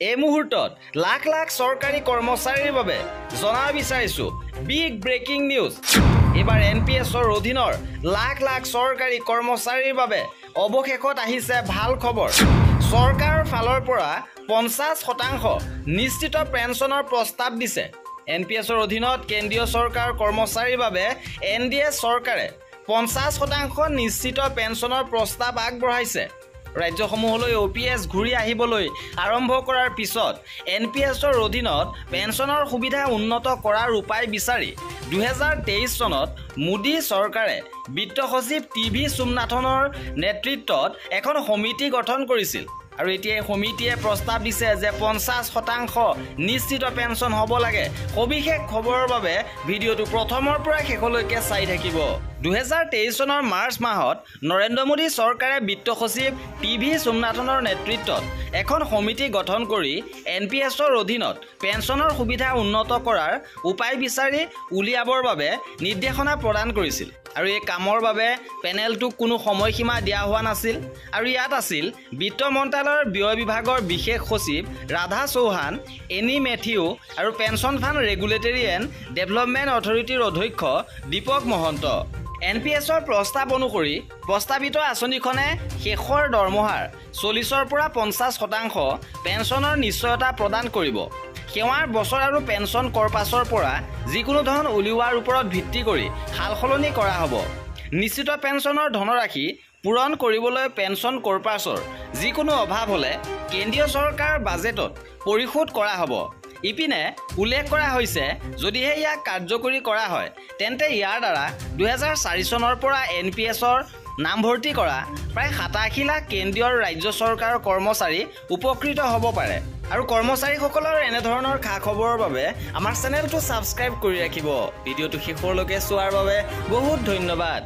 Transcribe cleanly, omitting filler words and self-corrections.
এই মুহূৰ্তত লাখ লাখ চৰকাৰী কৰ্মচাৰীৰ বাবে জনা বিচাৰিছো বিগ ব্ৰেকিং নিউজ। এবাৰ এনপিএছৰ অধীনৰ লাখ লাখ চৰকাৰী কৰ্মচাৰীৰ বাবে অৱশেষত আহিছে ভাল খবৰ। চৰকাৰৰ ফালৰ পৰা 50% নিশ্চিত পেঞ্চনৰ প্ৰস্তাৱ দিছে। এনপিএছৰ অধীনত কেন্দ্ৰীয় চৰকাৰৰ কৰ্মচাৰীৰ বাবে এনডিএ চৰকাৰে 50% নিশ্চিত পেঞ্চনৰ প্ৰস্তাৱ আগবঢ়াইছে। ৰাজ্যসমূহলৈ OPS ঘূৰি আহিবলৈ আৰম্ভ কৰাৰ পিছত এনপিএছৰ অধীনত পেঞ্চনৰ সুবিধা উন্নত কৰাৰ উপায় বিচাৰি 2023 চনত মোদী চৰকাৰে বিত্ত সচিব TV সোমনাথনৰ নেতৃত্বত এখন সমিতি গঠন কৰিছিল। আৰু এতিয়া এই সমিতিয়ে প্ৰস্তাৱ দিছে যে 50% নিশ্চিত পেঞ্চন হ'ব লাগে। সবিশেষ খবৰৰ বাবে ভিডিঅ'টো প্ৰথমৰ পৰা শেষলৈকে চাই থাকিব। 2023 চনৰ মাৰ্চ মাহত নৰেন্দ্ৰ মোদী চৰকাৰে বিত্ত সচিব TV সোমনাথনৰ নেতৃত্বত এখন সমিতি গঠন কৰি এনপিএছৰ অধীনত পেঞ্চনৰ সুবিধা উন্নত কৰাৰ উপায় বিচাৰি উলিয়াবৰ বাবে নিৰ্দেশনা প্ৰদান কৰিছিল। আৰু এই কামৰ বাবে পেনেলটোক কোনো সময়সীমা দিয়া হোৱা নাছিল। আৰু ইয়াত আছিল বিত্ত মন্ত্ৰালয়ৰ ব্যয় বিভাগৰ বিশেষ সচিব ৰাধা চৌহান, এনি মেথিউ আৰু pension fund regulatory and development অথৰিটিৰ অধ্যক্ষ দীপক মহন্ত। এনপিএছৰ প্ৰস্তাৱ অনুসৰি প্ৰস্তাৱিত আঁচনিখনে শেষৰ দৰমহাৰ 40ৰ পৰা 50% পেঞ্চনৰ নিশ্চয়তা প্ৰদান কৰিব। সেৱাৰ বছৰ আৰু পেঞ্চন কৰ্পাছৰ পৰা যিকোনো ধন উলিওৱাৰ ওপৰত ভিত্তি কৰি সালসলনি কৰা হ'ব। নিশ্চিত পেঞ্চনৰ ধনৰাশি পূৰণ কৰিবলৈ পেঞ্চন কৰ্পাছৰ যিকোনো অভাৱ হ'লে কেন্দ্ৰীয় চৰকাৰৰ বাজেটত পৰিশোধ কৰা হ'ব। ইপিনে উল্লেখ কৰা হৈছে, যদিহে ইয়াক কাৰ্যকৰী কৰা হয় তেন্তে ইয়াৰ দ্বাৰা 2004 চনৰ পৰা এনপিএছৰ নামভৰ্তি কৰা প্ৰায় 87 লাখ কেন্দ্ৰীয় আৰু ৰাজ্য চৰকাৰৰ কৰ্মচাৰী উপকৃত হ'ব পাৰে। আৰু কৰ্মচাৰীসকলৰ এনেধৰণৰ খা খবৰৰ বাবে আমাৰ চেনেলটো ছাবস্ক্ৰাইব কৰি ৰাখিব। ভিডিঅ'টো শেষলৈকে চোৱাৰ বাবে বহুত ধন্যবাদ।